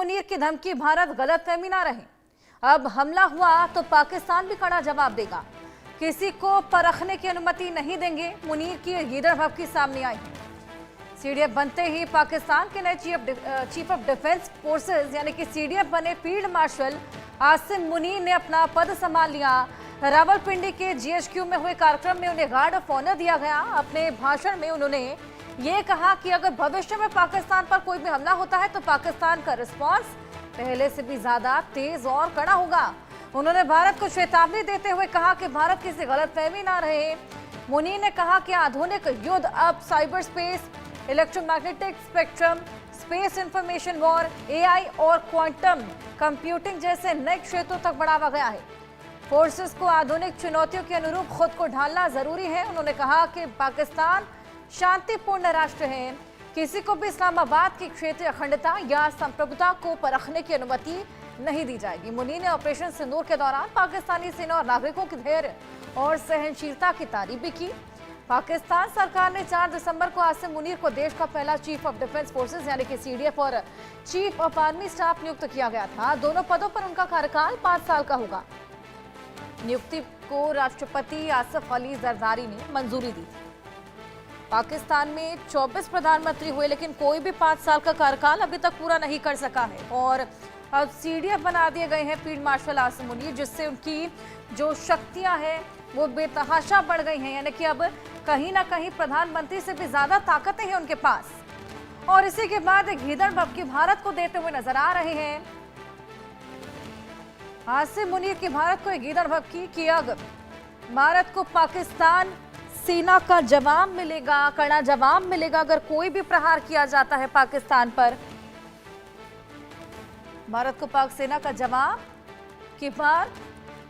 मुनीर की धमकी, भारत गलतफहमी ना रहे, अब हमला हुआ तो पाकिस्तान भी कड़ा जवाब देगा, किसी को परखने की अनुमति नहीं देंगे। मुनीर की गीदड़ भभकी सामने आई। सीडीएफ बनते ही पाकिस्तान के नए चीफ ऑफ डिफेंस फोर्सेस यानी कि सीडीएफ बने फील्ड मार्शल आसिम मुनीर ने अपना पद संभाल लिया। रावलपिंडी के जीएचक्यू में हुए कार्यक्रम में उन्हें गार्ड ऑफ ऑनर दिया गया। अपने भाषण में उन्होंने ये कहा कि अगर भविष्य में पाकिस्तान पर कोई भी हमला होता है तो पाकिस्तान का रिस्पांस पहले से भी ज्यादा तेज और कड़ा होगा। उन्होंने भारत को चेतावनी देते हुए कहा कि भारत किसी गलतफहमी ना रहे। मुनीर ने कहा कि आधुनिक युद्ध अब cyber space, electromagnetic spectrum, space information war, AI और क्वांटम कंप्यूटिंग जैसे नए क्षेत्रों तक बढ़ावा गया है। फोर्सेस को आधुनिक चुनौतियों के अनुरूप खुद को ढालना जरूरी है। उन्होंने कहा कि पाकिस्तान शांतिपूर्ण राष्ट्र है, किसी को भी इस्लामाबाद की क्षेत्रीय अखंडता या संप्रभुता को परखने की अनुमति नहीं दी जाएगी। मुनीर ने ऑपरेशन सिंदूर के दौरान पाकिस्तानी सेना और नागरिकों की धैर्य और सहनशीलता की तारीफ भी की। पाकिस्तान सरकार ने 4 दिसंबर को आसिम मुनीर को देश का पहला चीफ ऑफ डिफेंस फोर्सेस यानी कि सीडीएफ और चीफ ऑफ आर्मी स्टाफ नियुक्त किया गया था। दोनों पदों पर उनका कार्यकाल 5 साल का होगा। नियुक्ति को राष्ट्रपति आसिफ अली जरदारी ने मंजूरी दी थी। पाकिस्तान में 24 प्रधानमंत्री हुए लेकिन कोई भी 5 साल का कार्यकाल अभी तक पूरा नहीं कर सका है और अब सीडीएफ बना दिए गए हैं फील्ड मार्शल आसिम मुनीर, जिससे उनकी जो शक्तियां हैं वो बेतहाशा बढ़ गई हैं। यानी कि अब कहीं ना कहीं प्रधानमंत्री से भी ज्यादा ताकतें हैं उनके पास। और इसी के बाद एक गीदड़ भभकी भारत को देते हुए नजर आ रहे हैं। आसिम मुनीर की भारत को एक गीदड़ भभकी कि अगर भारत को पाकिस्तान सेना का जवाब मिलेगा, कड़ा जवाब मिलेगा अगर कोई भी प्रहार किया जाता है पाकिस्तान पर। भारत को पाक सेना का जवाब की बार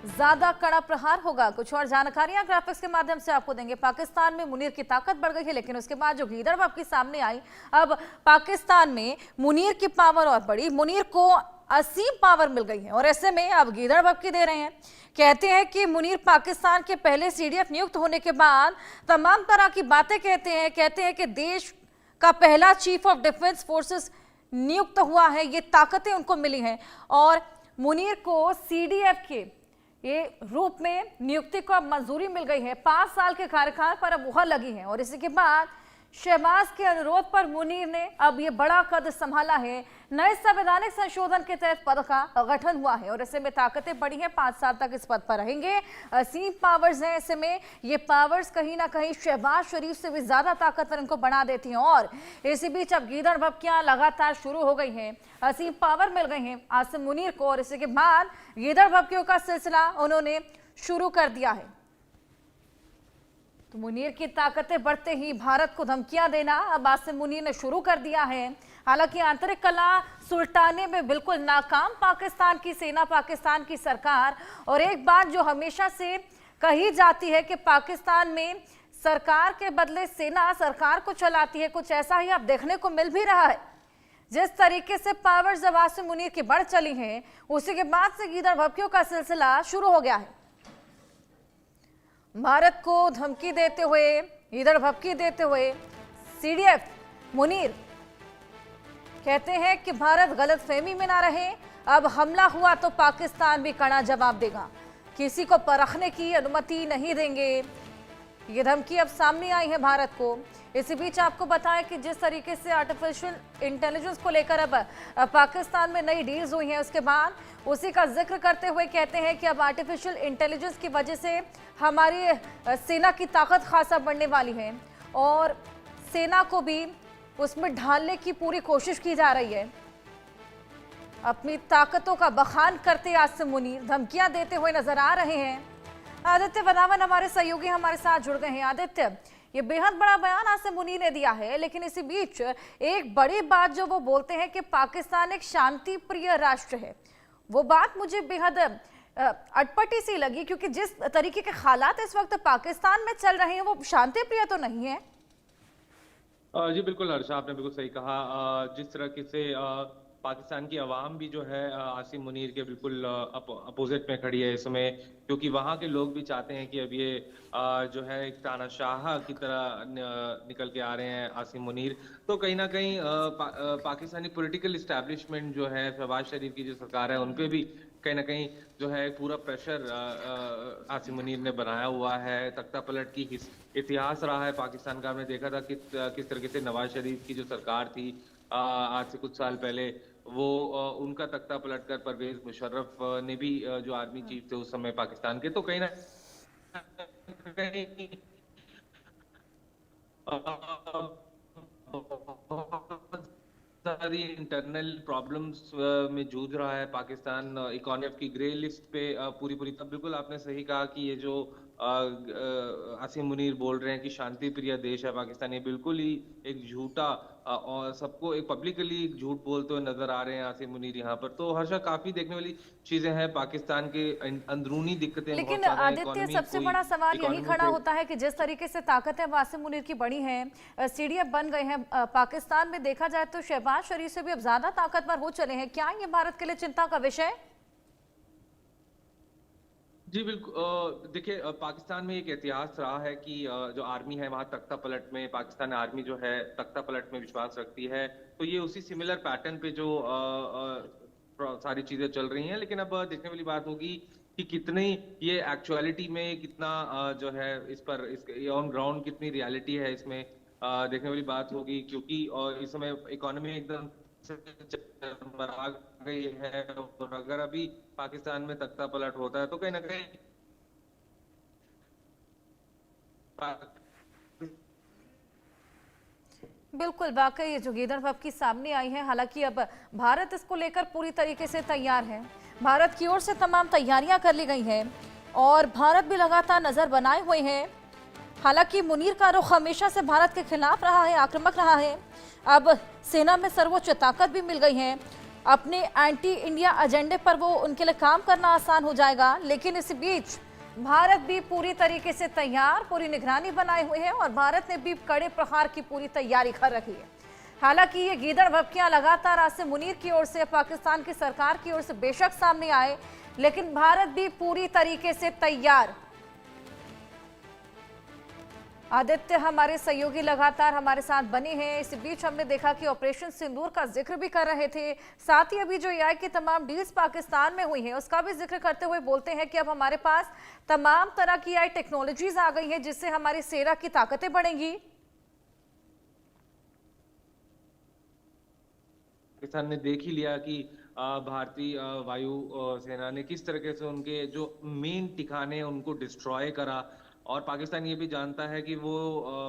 ज्यादा कड़ा प्रहार होगा। कुछ और जानकारियां ग्राफिक्स के माध्यम से आपको देंगे। पाकिस्तान में मुनीर की ताकत बढ़ गई है लेकिन उसके बाद जो गीदड़ भभकी सामने आई, अब पाकिस्तान में मुनीर की पावर और बढ़ी। मुनीर को असीम पावर मिल गई है और ऐसे में अब गीदड़ भभकी दे रहे हैं। कहते हैं कि मुनीर पाकिस्तान के पहले सीडीएफ नियुक्त होने के बाद तमाम तरह की बातें कहते हैं कि देश का पहला चीफ ऑफ डिफेंस फोर्सेस नियुक्त हुआ है, ये ताकतें उनको मिली हैं और मुनीर को सीडीएफ के ये रूप में नियुक्ति को अब मंजूरी मिल गई है। 5 साल के कार्यकाल पर अब मुहर लगी है और इसी के बाद शहबाज के अनुरोध पर मुनीर ने अब ये बड़ा कद संभाला है। नए संवैधानिक संशोधन के तहत पद का गठन हुआ है और ऐसे में ताकतें बढ़ी हैं। 5 साल तक इस पद पर रहेंगे। असीम पावर्स हैं। ऐसे में ये पावर्स कहीं ना कहीं शहबाज शरीफ से भी ज्यादा ताकतवर इनको बना देती हैं और इसी बीच अब गीदड़ भभकियां लगातार शुरू हो गई हैं। असीम पावर मिल गई हैं आसिम मुनीर को और इसी के बाद गीदड़ भभकियों का सिलसिला उन्होंने शुरू कर दिया है। तो मुनीर की ताकतें बढ़ते ही भारत को धमकियां देना अब आसिम मुनीर ने शुरू कर दिया है। हालांकि आंतरिक कला सुलटाने में बिल्कुल नाकाम पाकिस्तान की सेना, पाकिस्तान की सरकार। और एक बात जो हमेशा से कही जाती है कि पाकिस्तान में सरकार के बदले सेना सरकार को चलाती है, कुछ ऐसा ही अब देखने को मिल भी रहा है। जिस तरीके से पावर जब आसिम मुनीर की बढ़ चली है उसी के बाद से गीदड़ भभकियों का सिलसिला शुरू हो गया है। भारत को धमकी देते हुए, गीदड़ भभकी देते हुए सीडीएफ मुनीर कहते हैं कि भारत गलतफहमी में ना रहे, अब हमला हुआ तो पाकिस्तान भी कड़ा जवाब देगा, किसी को परखने की अनुमति नहीं देंगे। ये धमकी अब सामने आई है भारत को। इसी बीच आपको बताएं कि जिस तरीके से आर्टिफिशियल इंटेलिजेंस को लेकर अब पाकिस्तान में नई डील्स हुई हैं उसके बाद उसी का जिक्र करते हुए कहते हैं कि अब आर्टिफिशियल इंटेलिजेंस की वजह से हमारी सेना की ताकत खासा बढ़ने वाली है और सेना को भी उसमें ढालने की पूरी कोशिश की जा रही है। अपनी ताकतों का बखान करते आसिम मुनीर धमकियां देते हुए नजर आ रहे हैं। आदित्य वदावन हमारे सहयोगी हमारे साथ जुड़ गए हैं। आदित्य, ये बेहद बड़ा बयान आसिम मुनीर ने दिया है लेकिन इसी बीच एक बड़ी बात जो वो बोलते हैं कि पाकिस्तान एक शांति प्रिय राष्ट्र है, वो बात मुझे बेहद अटपटी सी लगी क्योंकि जिस तरीके के हालात इस वक्त पाकिस्तान में चल रहे हैं वो शांति प्रिय तो नहीं है। जी बिल्कुल हर्षा, आपने बिल्कुल सही कहा। जिस तरह से पाकिस्तान की आवाम भी जो है आसिम मुनीर के बिल्कुल अपोजिट में खड़ी है इस समय, क्योंकि वहाँ के लोग भी चाहते हैं कि अब ये जो है एक तानाशाह की तरह निकल के आ रहे हैं आसिम मुनीर। तो कहीं ना कहीं पाकिस्तानी पॉलिटिकल इस्टेब्लिशमेंट जो है, शहबाज शरीफ की जो सरकार है, उन पे भी कहीं ना कहीं जो है पूरा प्रेशर आसिम मुनीर ने बनाया हुआ है। तख्ता पलट की इतिहास रहा है पाकिस्तान का। हमने देखा था किस तरीके से नवाज शरीफ की जो सरकार थी आज से कुछ साल पहले, वो उनका तख्ता पलटकर परवेज मुशर्रफ ने भी जो आर्मी चीफ थे उस समय पाकिस्तान के, तो कहीं ना कहीं बहुत सारी इंटरनल प्रॉब्लम्स में जूझ रहा है पाकिस्तान। इकोनॉमी की ग्रे लिस्ट पे पूरी पूरी। तब बिल्कुल आपने सही कहा कि ये जो आसिम मुनीर बोल रहे हैं कि शांति प्रिय देश है पाकिस्तान, ये बिल्कुल ही एक झूठा और सबको एक पब्लिकली झूठ बोलते हुए नजर आ रहे हैं आसिम मुनीर यहाँ पर। तो हर्षा, काफी देखने वाली चीजें हैं। पाकिस्तान के अंदरूनी दिक्कतें लेकिन बहुत ज्यादा है। आदित्य, इकोनॉमी सबसे कोई बड़ा सवाल यही इकोनॉमी खड़ा को होता है कि जिस तरीके से ताकतें वासिम मुनीर की बढ़ी हैं, सीडीएफ बन गए हैं, पाकिस्तान में देखा जाए तो शहबाज शरीफ से भी अब ज्यादा ताकतवर हो चले हैं। क्या ये भारत के लिए चिंता का विषय? जी बिल्कुल। देखिए, पाकिस्तान में एक इतिहास रहा है कि जो आर्मी है वहाँ तख्ता पलट में, पाकिस्तान आर्मी जो है तख्ता पलट में विश्वास रखती है। तो ये उसी सिमिलर पैटर्न पे जो सारी चीजें चल रही हैं। लेकिन अब देखने वाली बात होगी कि कितनी ये एक्चुअलिटी में, कितना जो है इस पर ऑन ग्राउंड कितनी रियलिटी है इसमें, देखने वाली बात होगी। क्योंकि इस समय इकोनॉमी एकदम से चरमरा गई है, और अगर अभी पाकिस्तान में तख्ता पलट होता है तो कहीं ना कहीं बिल्कुल, वाकई ये जो गीदड़ भभकी सामने आई है, हालांकि अब भारत इसको लेकर पूरी तरीके से तैयार है। भारत की ओर से तमाम तैयारियां कर ली गई हैं और भारत भी लगातार नजर बनाए हुए हैं। हालांकि मुनीर का रुख हमेशा से भारत के खिलाफ रहा है, आक्रामक रहा है। अब सेना में सर्वोच्च ताकत भी मिल गई है, अपने एंटी इंडिया एजेंडे पर वो उनके लिए काम करना आसान हो जाएगा। लेकिन इस बीच भारत भी पूरी तरीके से तैयार, पूरी निगरानी बनाए हुए है और भारत ने भी कड़े प्रहार की पूरी तैयारी कर रखी है। हालांकि ये गीदड़ भभकियां लगातार आसिम मुनीर की ओर से, पाकिस्तान की सरकार की ओर से बेशक सामने आए, लेकिन भारत भी पूरी तरीके से तैयार। आदित्य, हमारे सहयोगी लगातार हमारे साथ बने हैं। इस बीच हमने देखा कि ऑपरेशन सिंदूर का जिक्र भी कर रहे थे, साथ ही अभी जो एआई की तमाम डील्स पाकिस्तान में हुई हैं उसका भी जिक्र करते हुए बोलते हैं कि अब हमारे पास तमाम तरह की एआई टेक्नोलॉजीज आ गई हैं जिससे हमारी सेना की ताकतें बढ़ेंगी। पाकिस्तान ने देख ही लिया कि भारतीय वायु सेना ने किस तरीके से उनके जो मेन ठिकाने हैं उनको डिस्ट्रॉय करा। और पाकिस्तान ये भी जानता है कि वो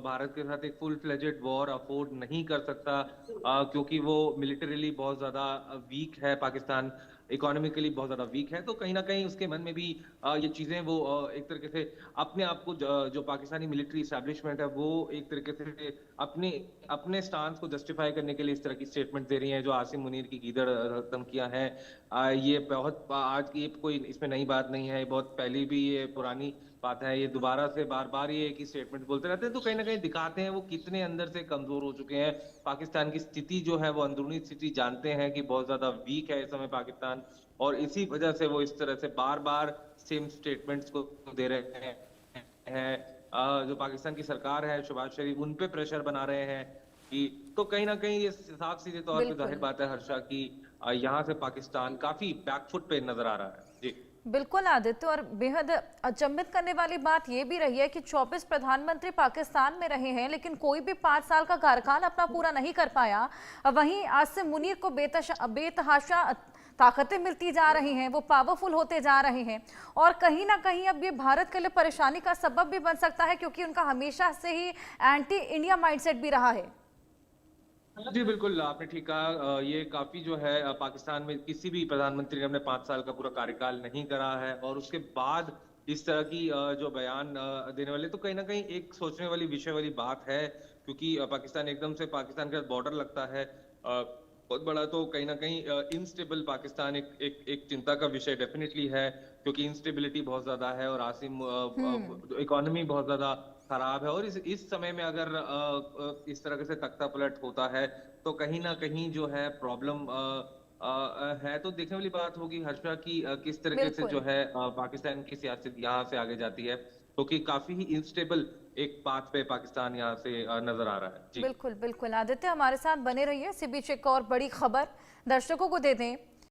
भारत के साथ एक फुल फ्लेजेड वॉर अफोर्ड नहीं कर सकता, क्योंकि वो मिलिटरीली बहुत ज्यादा वीक है, पाकिस्तान इकोनॉमिकली बहुत ज्यादा वीक है। तो कहीं ना कहीं उसके मन में भी ये चीजें वो एक तरीके से अपने आप को जो पाकिस्तानी मिलिट्री इस्टेब्लिशमेंट है वो एक तरीके से अपने अपने स्टांस को जस्टिफाई करने के लिए इस तरह की स्टेटमेंट दे रही हैं। जो आसिम मुनीर की गीदड़ धमकियां हैं, ये बहुत आज की कोई इसमें नई बात नहीं है, बहुत पहले भी ये पुरानी बात है। ये दोबारा से बार बार ये एक ही स्टेटमेंट बोलते रहते हैं, तो कहीं ना कहीं दिखाते हैं वो कितने अंदर से कमजोर हो चुके हैं। पाकिस्तान की स्थिति जो है वो अंदरूनी स्थिति जानते हैं कि बहुत ज्यादा वीक है इस समय पाकिस्तान, और इसी वजह से वो इस तरह से बार बार सेम स्टेटमेंट्स को दे रहे हैं। जो पाकिस्तान की सरकार है, शहबाज शरीफ, उन पे प्रेशर बना रहे हैं कि, तो कहीं ना कहीं ये साफ सीधे तौर पे जाहिर बात है हर्षा की यहाँ से पाकिस्तान काफी बैकफुट पे नजर आ रहा है। जी बिल्कुल आदित्य, और बेहद अचंभित करने वाली बात यह भी रही है कि 24 प्रधानमंत्री पाकिस्तान में रहे हैं लेकिन कोई भी 5 साल का कार्यकाल अपना पूरा नहीं कर पाया। वहीं आसिम मुनीर को बेतहाशा ताकतें मिलती जा रही हैं, वो पावरफुल होते जा रहे हैं और कहीं ना कहीं अब ये भारत के लिए परेशानी का सबब भी बन सकता है, क्योंकि उनका हमेशा से ही एंटी इंडिया माइंडसेट भी रहा है। जी बिल्कुल, आपने ठीक कहा। ये काफी जो है पाकिस्तान में किसी भी प्रधानमंत्री ने अपने 5 साल का पूरा कार्यकाल नहीं करा है, और उसके बाद इस तरह की जो बयान देने वाले, तो कहीं ना कहीं एक सोचने वाली विषय वाली बात है। क्योंकि पाकिस्तान एकदम से, पाकिस्तान का बॉर्डर लगता है बहुत बड़ा, तो कहीं ना कहीं इनस्टेबल पाकिस्तान एक चिंता का विषय डेफिनेटली है, क्योंकि इंस्टेबिलिटी बहुत ज्यादा है और आसिम इकोनॉमी बहुत ज्यादा खराब है। और इस समय में अगर इस तरह से तख्ता पलट होता है तो कहीं ना कहीं जो है प्रॉब्लम है तो देखने वाली बात होगी हर्षा की किस तरीके से बिल्कुल। जो है पाकिस्तान की सियासत यहाँ से आगे जाती है, क्योंकि काफी ही इंस्टेबल एक पाथ पे पाकिस्तान यहाँ से नजर आ रहा है। जी। बिल्कुल बिल्कुल आदित्य, हमारे साथ बने रहिए। इसी बीच एक और बड़ी खबर दर्शकों को दे दें